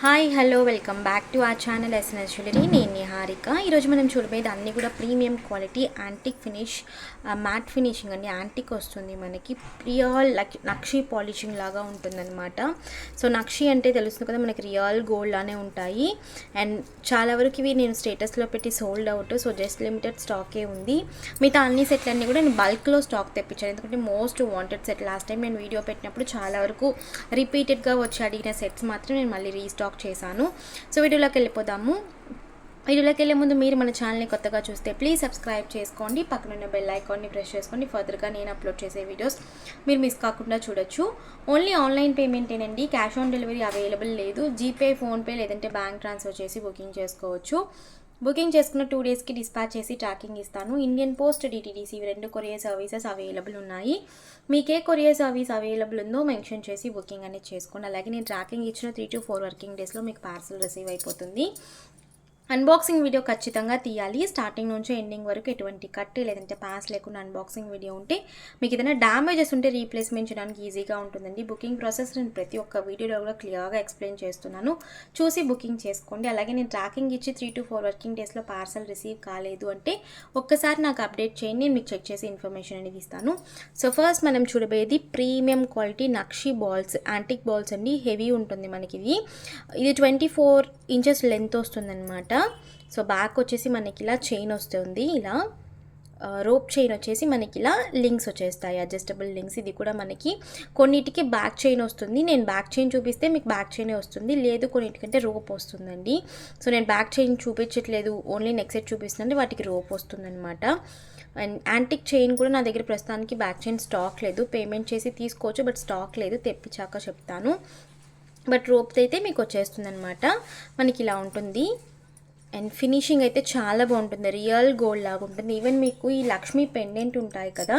Hi hello welcome back to our channel SNS jewellery. నేను నిహారిక. ఈరోజు మనం చూడబోయేది అన్నీ కూడా premium quality antique finish, matte finishing అండి. యాంటిక్ వస్తుంది మనకి, రియల్ నక్షి పాలిషింగ్ లాగా ఉంటుందన్నమాట. సో నక్షి అంటే తెలుస్తుంది కదా మనకి, రియల్ గోల్డ్ లానే ఉంటాయి. అండ్ చాలా వరకు ఇవి నేను స్టేటస్లో పెట్టి sold out, so just limited స్టాకే ఉంది. మిగతా అన్ని సెట్లన్నీ కూడా నేను బల్క్లో స్టాక్ తెప్పించాను, ఎందుకంటే most wanted set. Last time నేను వీడియో పెట్టినప్పుడు చాలా వరకు రిపీటెడ్గా వచ్చి అడిగిన సెట్స్ మాత్రం నేను మళ్ళీ రీస్టాక్ చేశాను. సో వీడియోలోకి వెళ్ళిపోదాము. వీడియోలోకి వెళ్ళే ముందు మీరు మన ఛానల్ని కొత్తగా చూస్తే ప్లీజ్ సబ్స్క్రైబ్ చేసుకోండి, పక్కన ఉన్న బెల్ ఐకాన్ని ప్రెస్ చేసుకోండి. ఫర్దర్గా నేను అప్లోడ్ చేసే వీడియోస్ మీరు మిస్ కాకుండా చూడొచ్చు. ఓన్లీ ఆన్లైన్ పేమెంటేనండి, క్యాష్ ఆన్ డెలివరీ అవైలబుల్ లేదు. జీపే, ఫోన్పే లేదంటే బ్యాంక్ ట్రాన్స్ఫర్ చేసి బుకింగ్ చేసుకోవచ్చు. బుకింగ్ చేసుకున్న 2 డేస్కి డిస్పాచ్ చేసి ట్రాకింగ్ ఇస్తాను. ఇండియన్ పోస్ట్, డిటీడీసీ ఇవి 2 కొరియర్ సర్వీసెస్ అవైలబుల్ ఉన్నాయి. మీకే కొరియర్ సర్వీస్ అవైలబుల్ ఉందో మెన్షన్ చేసి బుకింగ్ అనేది చేసుకోండి. అలాగే నేను ట్రాకింగ్ ఇచ్చిన 3 to 4 వర్కింగ్ డేస్లో మీకు పార్సల్ రిసీవ్ అయిపోతుంది. అన్బాక్సింగ్ వీడియో ఖచ్చితంగా తీయాలి. స్టార్టింగ్ నుంచి ఎండింగ్ వరకు ఎటువంటి కట్టి లేదంటే పాస్ లేకుండా అన్బాక్సింగ్ వీడియో ఉంటే మీకు ఏదైనా డ్యామేజెస్ ఉంటే రీప్లేస్మెంట్ చేయడానికి ఈజీగా ఉంటుందండి. బుకింగ్ ప్రాసెస్ నేను ప్రతి ఒక్క వీడియోలో కూడా క్లియర్గా ఎక్స్ప్లెయిన్ చేస్తున్నాను, చూసి బుకింగ్ చేసుకోండి. అలాగే నేను ట్రాకింగ్ ఇచ్చి 3 to 4 వర్కింగ్ డేస్లో పార్సల్ రిసీవ్ కాలేదు అంటే ఒక్కసారి నాకు అప్డేట్ చేయండి, నేను మీకు చెక్ చేసి ఇన్ఫర్మేషన్ అనేది ఇస్తాను. సో ఫస్ట్ మనం చూడబోయేది ప్రీమియం క్వాలిటీ నక్షి బాల్స్, యాంటిక్ బాల్స్ అండి. హెవీ ఉంటుంది మనకి. ఇది 24 ఇంచెస్ లెంత్ వస్తుందన్నమాట. సో బ్యాక్ వచ్చేసి మనకి ఇలా చైన్ వస్తుంది, ఇలా రోప్ చైన్ వచ్చేసి మనకి ఇలా లింక్స్ వచ్చేస్తాయి, అడ్జస్టబుల్ లింక్స్. ఇది కూడా మనకి కొన్నిటికి బ్యాక్ చైన్ వస్తుంది. నేను బ్యాక్ చైన్ చూపిస్తే మీకు బ్యాక్ చైనే వస్తుంది, లేదు కొన్నిటికంటే రోప్ వస్తుందండి. సో నేను బ్యాక్ చైన్ చూపించట్లేదు, ఓన్లీ నెక్ సెట్ చూపిస్తుందండి, వాటికి రోప్ వస్తుందన్నమాట. అండ్ యాంటిక్ చైన్ కూడా నా దగ్గర ప్రస్తుతానికి బ్యాక్ చైన్ స్టాక్ లేదు, పేమెంట్ చేసి తీసుకోవచ్చు, బట్ స్టాక్ లేదు, తెప్పించాక చెప్తాను. బట్ రోప్ అయితే మీకు వచ్చేస్తుంది అనమాట. మనకి ఇలా ఉంటుంది. అండ్ ఫినిషింగ్ అయితే చాలా బాగుంటుంది, రియల్ గోల్డ్ లాగా ఉంటుంది. ఈవెన్ మీకు ఈ లక్ష్మీ పెండెంట్ ఉంటాయి కదా,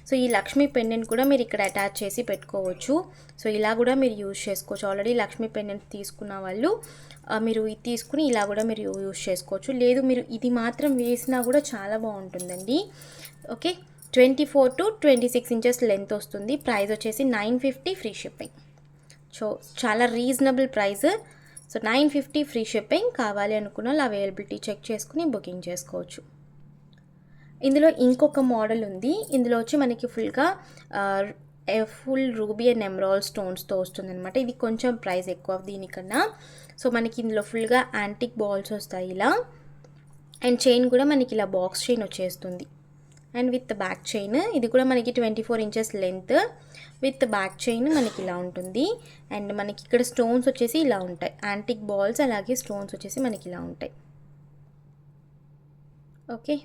సో ఈ లక్ష్మీ పెండెంట్ కూడా మీరు ఇక్కడ అటాచ్ చేసి పెట్టుకోవచ్చు. సో ఇలా కూడా మీరు యూజ్ చేసుకోవచ్చు. ఆల్రెడీ లక్ష్మీ పెండెంట్ తీసుకున్న వాళ్ళు మీరు ఇది తీసుకుని ఇలా కూడా మీరు యూజ్ చేసుకోవచ్చు. లేదు మీరు ఇది మాత్రం వేసినా కూడా చాలా బాగుంటుందండి. ఓకే, 24 to 26 ఇంచెస్ లెంత్ వస్తుంది. ప్రైస్ వచ్చేసి 950 ఫ్రీ షిప్పింగ్. సో చాలా reasonable price. So 950 free shipping. కావాలి అనుకున్న వాళ్ళు అవైలబిలిటీ చెక్ చేసుకుని బుకింగ్ చేసుకోవచ్చు. ఇందులో ఇంకొక మోడల్ ఉంది. ఇందులో వచ్చి మనకి ఫుల్ రూబీ అండ్ ఎమరాల్డ్ స్టోన్స్తో వస్తుంది అనమాట. ఇది కొంచెం ప్రైస్ ఎక్కువ దీనికన్నా. సో మనకి ఇందులో ఫుల్గా యాంటిక్ బాల్స్ వస్తాయి ఇలా. అండ్ చైన్ కూడా మనకి ఇలా బాక్స్ చైన్ వచ్చేస్తుంది, అండ్ విత్ బ్యాక్ చైన్. ఇది కూడా మనకి 24 inches length with back chain మనకి ఇలా ఉంటుంది. అండ్ మనకి ఇక్కడ స్టోన్స్ వచ్చేసి ఇలా ఉంటాయి, యాంటిక్ బాల్స్, అలాగే స్టోన్స్ వచ్చేసి మనకి ఇలా ఉంటాయి. ఓకే,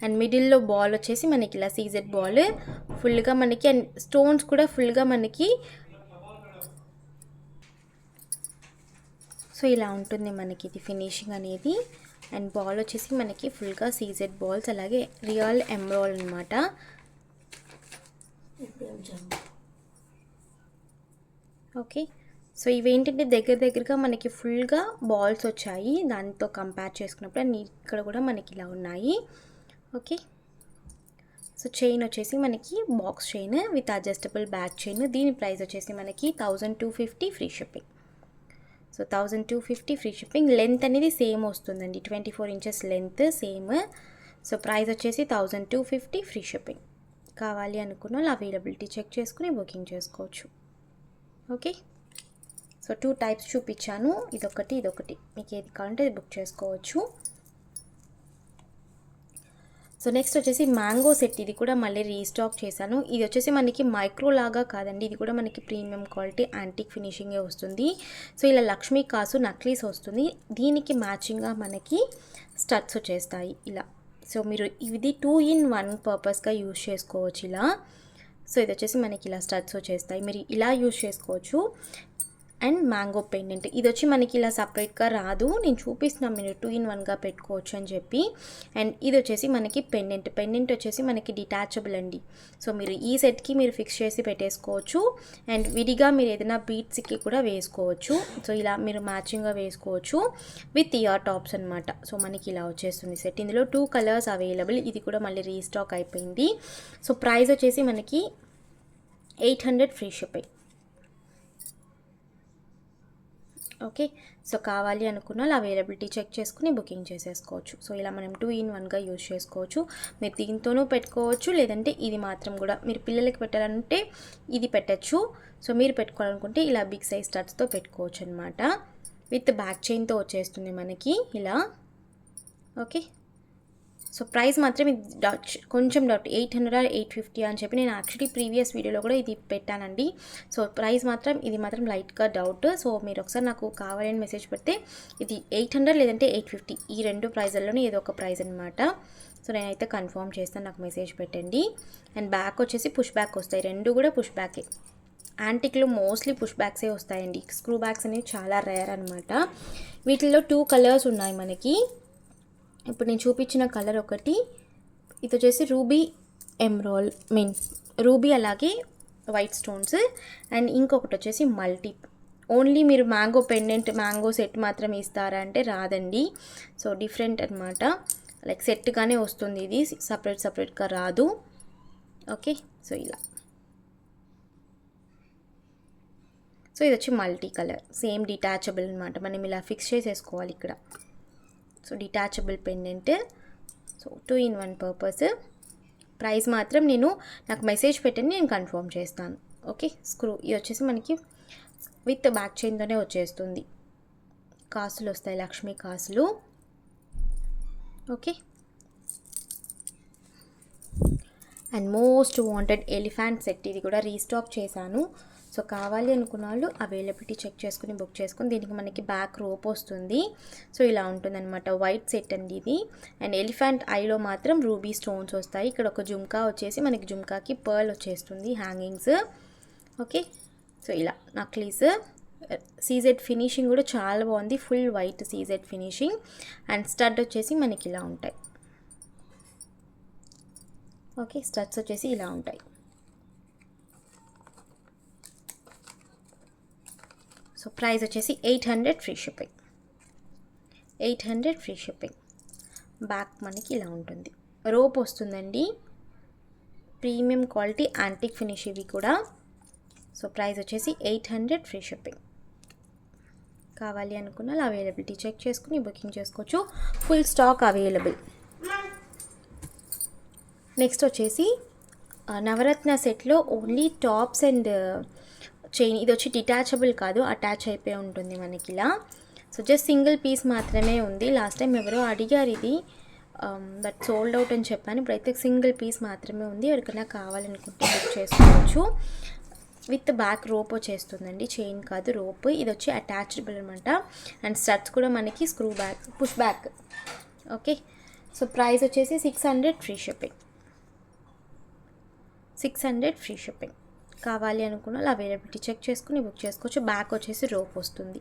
అండ్ మిడిల్లో బాల్ వచ్చేసి మనకి ఇలా సీజెడ్ బాల్ ఫుల్గా మనకి, అండ్ స్టోన్స్ కూడా ఫుల్గా మనకి. సో ఇలా ఉంటుంది మనకి ఇది ఫినిషింగ్ అనేది. అండ్ బాల్ వచ్చేసి మనకి ఫుల్గా సీజెడ్ బాల్స్, అలాగే రియల్ ఎమరాల్డ్ అనమాట. ఓకే, సో ఇవేంటంటే దగ్గరగా మనకి ఫుల్గా బాల్స్ వచ్చాయి దాంతో కంపేర్ చేసుకున్నప్పుడు. అండ్ ఇక్కడ కూడా మనకి ఇలా ఉన్నాయి. ఓకే, సో చైన్ వచ్చేసి మనకి box chain with adjustable back chain. దీని ప్రైస్ వచ్చేసి మనకి 1250 free shipping. So 1250 free shipping. Length అనేది సేమ్ వస్తుందండి, 24 inches length same. So price వచ్చేసి 1250 ఫ్రీ షిప్పింగ్. కావాలి అనుకున్న వాళ్ళు అవైలబిలిటీ చెక్ చేసుకుని బుకింగ్ చేసుకోవచ్చు. ఓకే, సో 2 టైప్స్ చూపించాను, ఇదొకటి మీకు ఏది కావాలంటే అది బుక్ చేసుకోవచ్చు. సో నెక్స్ట్ వచ్చేసి మ్యాంగో సెట్. ఇది కూడా మళ్ళీ రీస్టాక్ చేశాను. ఇది వచ్చేసి మనకి మైక్రో లాగా కాదండి, ఇది కూడా మనకి ప్రీమియం క్వాలిటీ యాంటిక్ ఫినిషింగే వస్తుంది. సో ఇలా లక్ష్మీ కాసు నక్లీస్ వస్తుంది, దీనికి మ్యాచింగ్గా మనకి స్టడ్స్ వచ్చేస్తాయి ఇలా. సో మీరు ఇది 2 in 1 పర్పస్గా యూజ్ చేసుకోవచ్చు ఇలా. సో ఇది వచ్చేసి మనకి ఇలా స్టడ్స్ వచ్చేస్తాయి, మీరు ఇలా యూజ్ చేసుకోవచ్చు. అండ్ మ్యాంగో పెండెంట్, ఇది వచ్చి మనకి ఇలా సపరేట్గా రాదు, నేను చూపిస్తున్నాను మీరు 2 in 1గా పెట్టుకోవచ్చు అని చెప్పి. అండ్ ఇది వచ్చేసి మనకి పెండెంట్ వచ్చేసి మనకి డిటాచబుల్ అండి. సో మీరు ఈ సెట్కి మీరు ఫిక్స్ చేసి పెట్టేసుకోవచ్చు, అండ్ విడిగా మీరు ఏదైనా బీట్స్కి కూడా వేసుకోవచ్చు. సో ఇలా మీరు మ్యాచింగ్గా వేసుకోవచ్చు విత్ ఇయర్ టాప్స్ అనమాట. సో మనకి ఇలా వచ్చేస్తుంది సెట్. ఇందులో 2 కలర్స్ అవైలబుల్. ఇది కూడా మళ్ళీ రీస్టాక్ అయిపోయింది. సో ప్రైస్ వచ్చేసి మనకి 800 ఫ్రీ షిప్పింగ్. ఓకే. సో కావాలి అనుకున్న వాళ్ళు అవైలబిలిటీ చెక్ చేసుకుని బుకింగ్ చేసేసుకోవచ్చు. సో ఇలా మనం 2 in 1గా యూజ్ చేసుకోవచ్చు. మీరు దీంతోనూ పెట్టుకోవచ్చు, లేదంటే ఇది మాత్రం కూడా మీరు పిల్లలకి పెట్టాలంటే ఇది పెట్టచ్చు. సో మీరు పెట్టుకోవాలనుకుంటే ఇలా బిగ్ సైజ్ స్టడ్స్తో పెట్టుకోవచ్చు అనమాట. విత్ బ్యాక్ చైన్తో వచ్చేస్తుంది మనకి ఇలా. ఓకే. సో ప్రైస్ మాత్రం ఇది కొంచెం డౌట్ 800 or 850 అని చెప్పి నేను యాక్చువల్లీ ప్రీవియస్ వీడియోలో కూడా ఇది పెట్టానండి. సో ప్రైస్ మాత్రం ఇది మాత్రం లైట్గా డౌట్. సో మీరు ఒకసారి నాకు కావాలని మెసేజ్ పెడితే ఇది 800 లేదంటే 850 ఈ రెండు ప్రైజుల్లోనే ఏదో ఒక ప్రైస్ అనమాట. సో నేనైతే కన్ఫర్మ్ చేస్తాను, నాకు మెసేజ్ పెట్టండి. అండ్ బ్యాక్ వచ్చేసి పుష్ బ్యాక్ వస్తాయి, రెండు కూడా పుష్ బ్యాకే. యాంటిక్లో మోస్ట్లీ పుష్ బ్యాక్సే వస్తాయండి, స్క్రూ బ్యాగ్స్ అనేవి చాలా రేర్ అనమాట. వీటిల్లో 2 కలర్స్ ఉన్నాయి మనకి. ఇప్పుడు నేను చూపించిన కలర్ ఒకటి, ఇది వచ్చేసి రూబీ ఎమ్రాల్ రూబీ అలాగే వైట్ స్టోన్స్. అండ్ ఇంకొకటి వచ్చేసి మల్టీ. ఓన్లీ మీరు మ్యాంగో పెండెంట్ మ్యాంగో సెట్ మాత్రం ఇస్తారా అంటే రాదండి. సో డిఫరెంట్ అనమాట, లైక్ సెట్గానే వస్తుంది, ఇది సపరేట్గా రాదు. ఓకే. సో ఇలా, సో ఇది వచ్చి మల్టీ కలర్, సేమ్ డిటాచబుల్ అనమాట. మనం ఇలా ఫిక్స్ చేసేసుకోవాలి ఇక్కడ. So detachable pendant. So 2 in 1 purpose. Price మాత్రం నాకు మెసేజ్ పెట్టండి, నేను కన్ఫర్మ్ చేస్తాను. ఓకే. స్క్రూ ఇది వచ్చేసి మనకి విత్ బ్యాక్ చైన్తోనే వచ్చేస్తుంది. కాసులు వస్తాయి, లక్ష్మీ కాసులు. Okay. And most wanted elephant set, ఇది కూడా రీస్టాక్ చేశాను. సో కావాలి అనుకున్న వాళ్ళు అవైలబిలిటీ చెక్ చేసుకుని బుక్ చేసుకుని, దీనికి మనకి బ్యాక్ రోప్ వస్తుంది. సో ఇలా ఉంటుందన్నమాట, వైట్ సెట్ అండి ఇది. అండ్ ఎలిఫెంట్ ఐలో మాత్రం రూబీ స్టోన్స్ వస్తాయి. ఇక్కడ ఒక జుమ్కా వచ్చేసి మనకి జుమ్కాకి పర్ల్ వచ్చేస్తుంది, హ్యాంగింగ్స్. ఓకే. సో ఇలా నక్లీస్. సీజెడ్ ఫినిషింగ్ కూడా చాలా బాగుంది, full white CZ finishing. And stud వచ్చేసి మనకి ఇలా ఉంటాయి. ఓకే. స్టడ్స్ వచ్చేసి ఇలా ఉంటాయి. సో ప్రైస్ వచ్చేసి 800 free shipping. 800 free shipping. Back మనకి ఇలా ఉంటుంది, రోప్ వస్తుందండి, ప్రీమియం క్వాలిటీ యాంటిక్ ఫినిష్ ఇవి కూడా. సో ప్రైస్ వచ్చేసి 800 ఫ్రీ షిప్పింగ్. కావాలి అనుకున్న అవైలబిలిటీ చెక్ చేసుకుని బుకింగ్ చేసుకోవచ్చు, ఫుల్ స్టాక్ అవైలబుల్. నెక్స్ట్ వచ్చేసి నవరత్న సెట్లో ఓన్లీ టాప్స్ అండ్ చైన్. ఇది వచ్చి డిటాచబుల్ కాదు, అటాచ్ అయిపోయి ఉంటుంది మనకి ఇలా. సో జస్ట్ సింగిల్ పీస్ మాత్రమే ఉంది. లాస్ట్ టైం ఎవరో అడిగారు ఇది, బట్ సోల్డ్ అవుట్ అని చెప్పాను. ఇప్పుడైతే సింగిల్ పీస్ మాత్రమే ఉంది, ఎవరికైనా కావాలనుకుంటే బుక్ చేసుకోవచ్చు. విత్ బ్యాక్ రోప్ వచ్చేస్తుందండి, చైన్ కాదు రోప్. ఇది వచ్చి అటాచబుల్ అనమాట. అండ్ స్టడ్స్ కూడా మనకి screw back, push back. Okay. So price వచ్చేసి 600 ఫ్రీ షిప్పింగ్. 600 free shipping. కావాలి అనుకున్న వాళ్ళు అవైలబిలిటీ చెక్ చేసుకుని బుక్ చేసుకోవచ్చు. బ్యాక్ వచ్చేసి రోప్ వస్తుంది,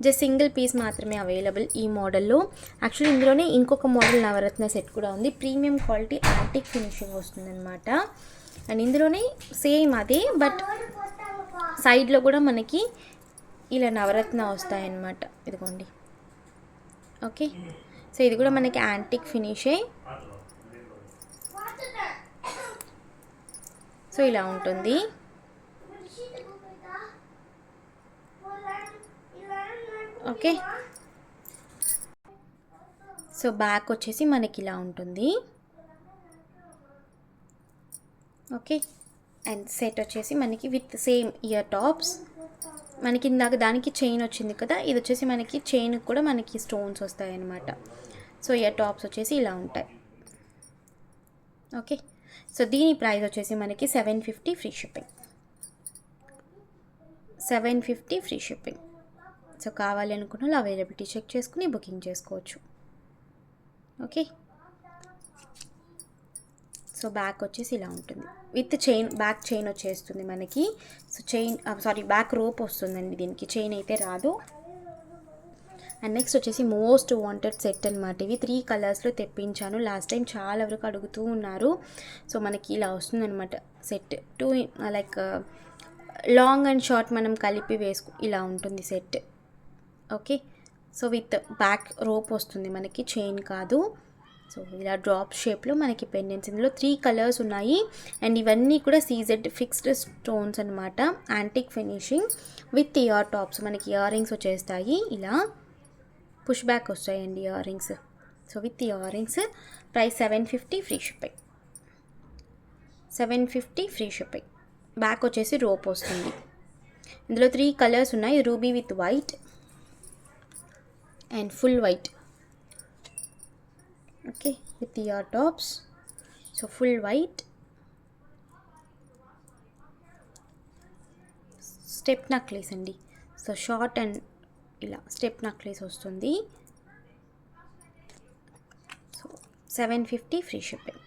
జస్ట్ సింగిల్ పీస్ మాత్రమే అవైలబుల్ ఈ మోడల్లో. యాక్చువల్లీ ఇందులోనే ఇంకొక మోడల్ నవరత్న సెట్ కూడా ఉంది, ప్రీమియం క్వాలిటీ యాంటిక్ ఫినిషింగ్ వస్తుందన్నమాట. అండ్ ఇందులోనే సేమ్ అదే, బట్ సైడ్లో కూడా మనకి ఇలా నవరత్న వస్తాయన్నమాట, ఇదిగోండి. ఓకే. సో ఇది కూడా మనకి యాంటిక్ ఫినిషే. సో ఇలా ఉంటుంది. ఓకే. సో బ్యాక్ వచ్చేసి మనకి ఇలా ఉంటుంది. ఓకే. అండ్ సెట్ వచ్చేసి మనకి విత్ సేమ్ ఇయర్ టాప్స్. మనకి ఇందాక దానికి చైన్ వచ్చింది కదా, ఇది వచ్చేసి మనకి చైన్ కూడా మనకి స్టోన్స్ వస్తాయి అన్నమాట. సో ఇయర్ టాప్స్ వచ్చేసి ఇలా ఉంటాయి. ఓకే. సో దీని ప్రైస్ వచ్చేసి మనకి 750 free shipping. 750 free shipping. So కావాలి అనుకున్న వాళ్ళు అవైలబిలిటీ చెక్ చేసుకుని బుకింగ్ చేసుకోవచ్చు. ఓకే. సో బ్యాక్ వచ్చేసి ఇలా ఉంటుంది, విత్ చైన్, బ్యాక్ చైన్ వచ్చేస్తుంది మనకి. సో చైన్ బ్యాక్ రోప్ వస్తుందండి, దీనికి చైన్ అయితే రాదు. అండ్ నెక్స్ట్ వచ్చేసి మోస్ట్ వాంటెడ్ సెట్ అనమాట. ఇవి 3 కలర్స్లో తెప్పించాను, లాస్ట్ టైం చాలా వరకు అడుగుతూ ఉన్నారు. సో మనకి ఇలా వస్తుందన్నమాట set. 2 like long and short మనం కలిపి ఇలా ఉంటుంది set. Okay. So with back rope వస్తుంది మనకి, చైన్ కాదు. సో ఇలా డ్రాప్ షేప్లో మనకి పెండెంట్స్, ఇందులో 3 కలర్స్ ఉన్నాయి. అండ్ ఇవన్నీ కూడా సీజెడ్ ఫిక్స్డ్ స్టోన్స్ అనమాట. Antique finishing with ear tops. మనకి ఇయర్ రింగ్స్ వచ్చేస్తాయి, ఇలా పుష్ బ్యాక్ వస్తాయండి ear rings. So with ear rings. Price 750 free shipping. 750 free shipping. Back వచ్చేసి రోప్ వస్తుంది. ఇందులో 3 కలర్స్ ఉన్నాయి. Ruby with white and full white. Okay, with ear tops. So full white. Step necklace అండి. So short and ఇలా step necklace వస్తుంది. So 750 free shipping.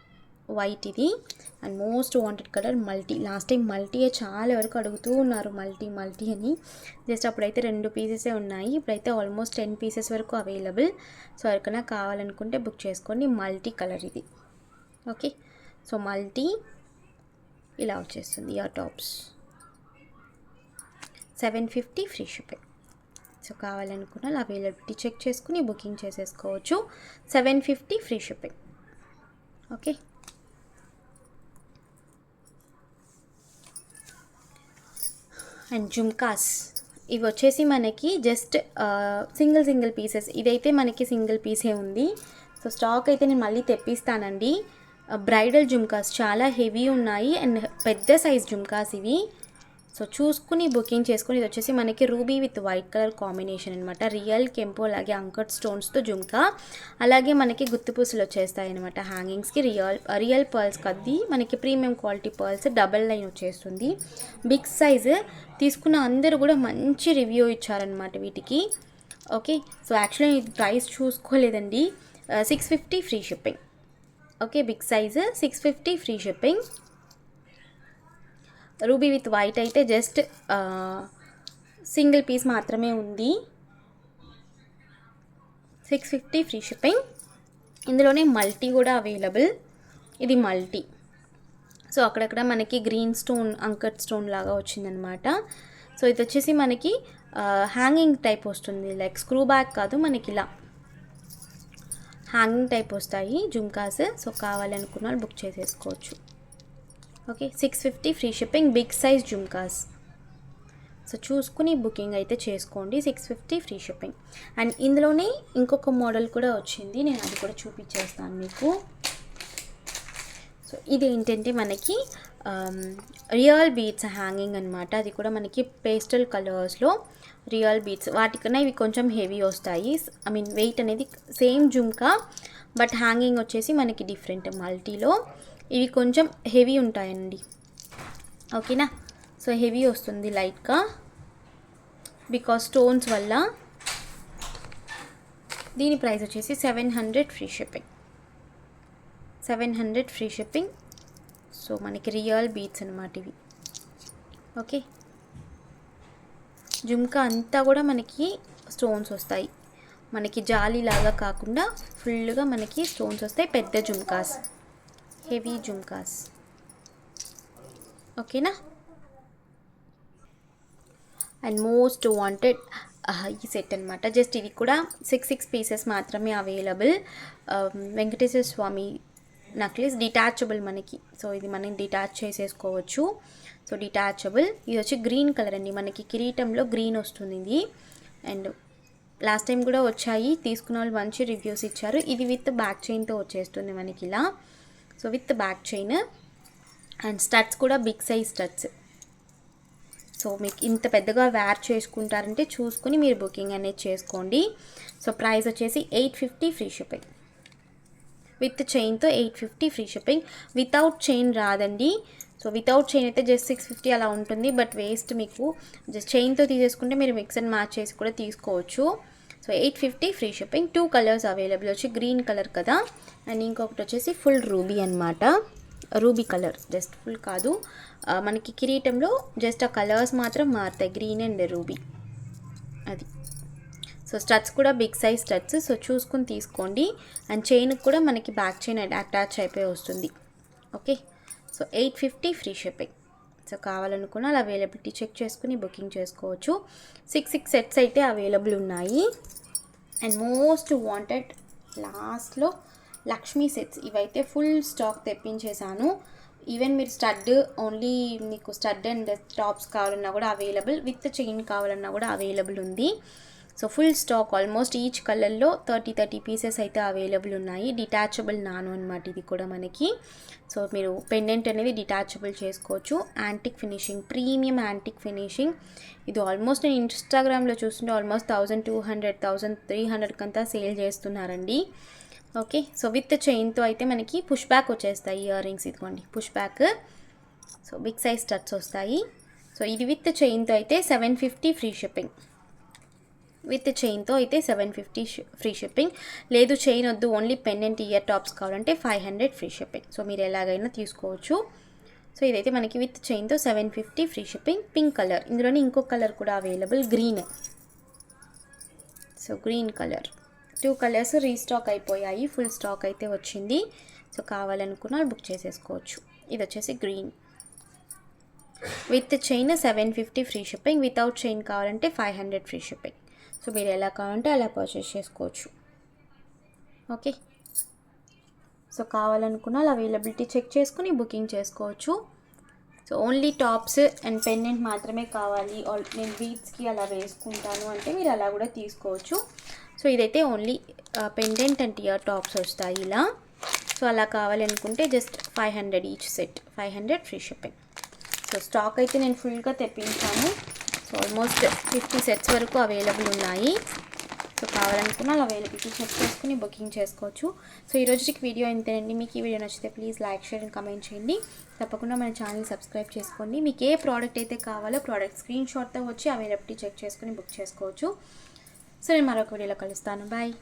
White ఇది. And most wanted colour multi. Last time మల్టీయే చాలా వరకు అడుగుతూ ఉన్నారు, multi అని. జస్ట్ అప్పుడైతే 2 పీసెసే ఉన్నాయి. ఇప్పుడైతే ఆల్మోస్ట్ 10 పీసెస్ వరకు అవైలబుల్. సో ఎవరికైనా కావాలనుకుంటే బుక్ చేసుకోండి. మల్టీ కలర్ ఇది. ఓకే, సో మల్టీ ఇలా వచ్చేస్తుంది ear tops. 750 free shipping. So కావాలనుకున్న అవైలబిలిటీ చెక్ చేసుకుని బుకింగ్ చేసేసుకోవచ్చు. 750 free shipping. Okay, and jhumkas. ఇవి వచ్చేసి మనకి జస్ట్ సింగిల్ పీసెస్. ఇదైతే మనకి సింగిల్ పీసే ఉంది. సో స్టాక్ అయితే నేను మళ్ళీ తెప్పిస్తానండి. బ్రైడల్ జుమ్కాస్ చాలా హెవీ ఉన్నాయి అండ్ పెద్ద సైజ్ జుమ్కాస్ ఇవి. సో చూసుకుని బుకింగ్ చేసుకుని. ఇది వచ్చేసి మనకి ruby with white colour combination అనమాట. రియల్ కెంపో అలాగే అంకట్ స్టోన్స్తో జుమ్కా. అలాగే మనకి గుత్తుపూసలు వచ్చేస్తాయి అనమాట హ్యాంగింగ్స్కి. రియల్ పర్ల్స్ కద్ది మనకి premium quality pearls. Double line వచ్చేస్తుంది. Big size. తీసుకున్న అందరూ కూడా మంచి రివ్యూ ఇచ్చారనమాట వీటికి. ఓకే, సో యాక్చువల్లీ ఇది ప్రైస్ చూసుకోలేదండి. 650 free shipping. Okay, big size 650 free shipping. Ruby with white అయితే జస్ట్ సింగిల్ పీస్ మాత్రమే ఉంది. 650 ఫ్రీ షిప్పింగ్. ఇందులోనే మల్టీ కూడా అవైలబుల్. ఇది మల్టీ. సో అక్కడక్కడ మనకి గ్రీన్ స్టోన్ అంకట్ స్టోన్ లాగా వచ్చిందనమాట. సో ఇది వచ్చేసి మనకి హ్యాంగింగ్ టైప్ వస్తుంది. లైక్ స్క్రూ బ్యాక్ కాదు, మనకి ఇలా హ్యాంగింగ్ టైప్ వస్తాయి జుమ్కాస్. సో కావాలనుకున్న వాళ్ళు బుక్ చేసేసుకోవచ్చు. Okay, 650 free shipping. Big size jhumkas. So చూసుకుని బుకింగ్ అయితే చేసుకోండి. 650 ఫ్రీ షిప్పింగ్. అండ్ ఇందులోనే ఇంకొక మోడల్ కూడా వచ్చింది, నేను అది కూడా చూపించేస్తాను మీకు. సో ఇది ఏంటంటే మనకి రియల్ బీడ్స్ హ్యాంగింగ్ అనమాట. అది కూడా మనకి పేస్టల్ కలర్స్లో రియల్ బీడ్స్. వాటికన్నా ఇవి కొంచెం హెవీ వస్తాయి. ఐ మీన్ వెయిట్ అనేది సేమ్ జుమ్కా, బట్ హ్యాంగింగ్ వచ్చేసి మనకి డిఫరెంట్. మల్టీలో ఇవి కొంచెం హెవీ ఉంటాయండి. ఓకేనా, సో హెవీ వస్తుంది లైట్గా బికాస్ స్టోన్స్ వల్ల. దీని ప్రైస్ వచ్చేసి 700 free shipping. 700 free shipping. So మనకి రియల్ బీడ్స్ అనమాట ఇవి. ఓకే, జుమ్కా అంతా కూడా మనకి స్టోన్స్ వస్తాయి. మనకి జాలీ లాగా కాకుండా ఫుల్గా మనకి స్టోన్స్ వస్తాయి. పెద్ద జుమ్కాస్, హెవీ జుమ్కాస్. ఓకేనా, అండ్ మోస్ట్ వాంటెడ్ ఈ సెట్ అనమాట. జస్ట్ ఇది కూడా 6 పీసెస్ మాత్రమే అవైలబుల్. వెంకటేశ్వర స్వామి నక్లీస్ డిటాచబుల్ మనకి. సో ఇది మనం డిటాచ్ చేసేసుకోవచ్చు. So detachable. ఇది వచ్చి గ్రీన్ కలర్ అండి. మనకి కిరీటంలో గ్రీన్ వస్తుంది ఇది. అండ్ లాస్ట్ టైం కూడా వచ్చాయి, తీసుకున్న వాళ్ళు మంచి రివ్యూస్ ఇచ్చారు. ఇది విత్ బ్యాక్ చైన్తో వచ్చేస్తుంది మనకి ఇలా. So with back chain and studs కూడా బిగ్ సైజ్ స్టడ్స్. సో మీకు ఇంత పెద్దగా వేర్ చేసుకుంటారంటే చూసుకుని మీరు బుకింగ్ అనేది చేసుకోండి. సో ప్రైస్ వచ్చేసి 850 ఫ్రీ షిప్పింగ్. విత్ చైన్తో 850 ఫ్రీ షిప్పింగ్. వితౌట్ చైన్ రాదండి. సో వితౌట్ చైన్ అయితే జస్ట్ 650 అలా ఉంటుంది. బట్ వేస్ట్, మీకు జస్ట్ చైన్తో తీసేసుకుంటే మీరు మిక్స్ అండ్ మ్యాచ్ చేసి కూడా తీసుకోవచ్చు. So 850 free shipping. 2 colours available వచ్చి గ్రీన్ కలర్ కదా, అండ్ ఇంకొకటి వచ్చేసి ఫుల్ రూబీ అనమాట. రూబీ కలర్, జస్ట్ ఫుల్ కాదు, మనకి కిరీటంలో జస్ట్ ఆ కలర్స్ మాత్రం మారుతాయి, గ్రీన్ అండ్ రూబీ అది. సో స్టడ్స్ కూడా బిగ్ సైజ్ స్టడ్స్. సో చూసుకుని తీసుకోండి. అండ్ చైన్కి కూడా మనకి బ్యాక్ చైన్ అటాచ్ అయిపోయి వస్తుంది. Okay, so 850 free shipping. So కావాలనుకున్న అలా అవైలబిలిటీ చెక్ చేసుకుని బుకింగ్ చేసుకోవచ్చు. 6 సెట్స్ అయితే అవైలబుల్ ఉన్నాయి. అండ్ మోస్ట్ వాంటెడ్ లాస్ట్లో లక్ష్మీ సెట్స్ ఇవైతే ఫుల్ స్టాక్ తెప్పించేశాను. ఈవెన్ మీరు స్టడ్ ఓన్లీ మీకు స్టడ్ అండ్ టాప్స్ కావాలన్నా కూడా అవైలబుల్, విత్ చైన్ కావాలన్నా కూడా అవైలబుల్ ఉంది. So full stock almost each కలర్లో 30 పీసెస్ అయితే అవైలబుల్ ఉన్నాయి. డిటాచబుల్ నాను అనమాట ఇది కూడా మనకి. సో మీరు పెండెంట్ అనేది డిటాచబుల్ చేసుకోవచ్చు. Antique finishing, premium antique finishing. ఇది ఆల్మోస్ట్ నేను ఇన్స్టాగ్రామ్లో చూస్తుంటే ఆల్మోస్ట్ 1200 1300 కంతా సేల్ చేస్తున్నారండి. ఓకే, సో విత్ చైన్తో అయితే మనకి పుష్ బ్యాక్ వచ్చేస్తాయి ఇయర్ రింగ్స్. ఇదిగోండి push back. So big size studs వస్తాయి. సో ఇది విత్ చైన్తో అయితే 750 ఫ్రీ షిప్పింగ్. విత్ చైన్తో అయితే 750 ఫ్రీ షిప్పింగ్. లేదు చైన్ వద్దు, ఓన్లీ పెండెంట్ ఇయర్ టాప్స్ కావాలంటే 500 ఫ్రీ షిప్పింగ్. సో మీరు ఎలాగైనా తీసుకోవచ్చు. సో ఇదైతే మనకి విత్ చైన్తో 750 ఫ్రీ షిప్పింగ్. పింక్ కలర్, ఇందులోనే ఇంకొక కలర్ కూడా available, green. So green colour, 2 colours restock అయిపోయాయి, ఫుల్ స్టాక్ అయితే వచ్చింది. సో కావాలనుకున్న బుక్ చేసేసుకోవచ్చు. ఇది వచ్చేసి green with chain 750 free shipping. Without chain కావాలంటే 500 ఫ్రీ షిప్పింగ్. సో మీరు ఎలా కావాలంటే అలా పర్చేస్ చేసుకోవచ్చు. ఓకే, సో కావాలనుకున్న అవైలబిలిటీ చెక్ చేసుకుని బుకింగ్ చేసుకోవచ్చు. So only tops and pendant మాత్రమే కావాలి, నేను బీడ్స్కి అలా వేసుకుంటాను అంటే మీరు అలా కూడా తీసుకోవచ్చు. సో ఇదైతే only pendant and ear tops వస్తాయి ఇలా. సో అలా కావాలనుకుంటే just 500 each set, 500 free shipping. So stock అయితే నేను ఫుల్గా తెప్పించాను. సో ఆల్మోస్ట్ 50 సెట్స్ వరకు అవైలబుల్ ఉన్నాయి. సో కావాలనుకున్న అవైలబిలిటీ చెక్ చేసుకుని బుకింగ్ చేసుకోవచ్చు. సో ఈ రోజుకి వీడియో ఇంతేనండి. మీకు ఈ వీడియో నచ్చితే please like, share and comment చేయండి. తప్పకుండా మన ఛానల్ సబ్స్క్రైబ్ చేసుకోండి. మీకు ఏ ప్రోడక్ట్ అయితే కావాలో ప్రోడక్ట్ స్క్రీన్ షాట్తో వచ్చి అవైలబిలిటీ చెక్ చేసుకుని బుక్ చేసుకోవచ్చు. సో నేను మరొక వీడియోలో కలుస్తాను. బాయ్.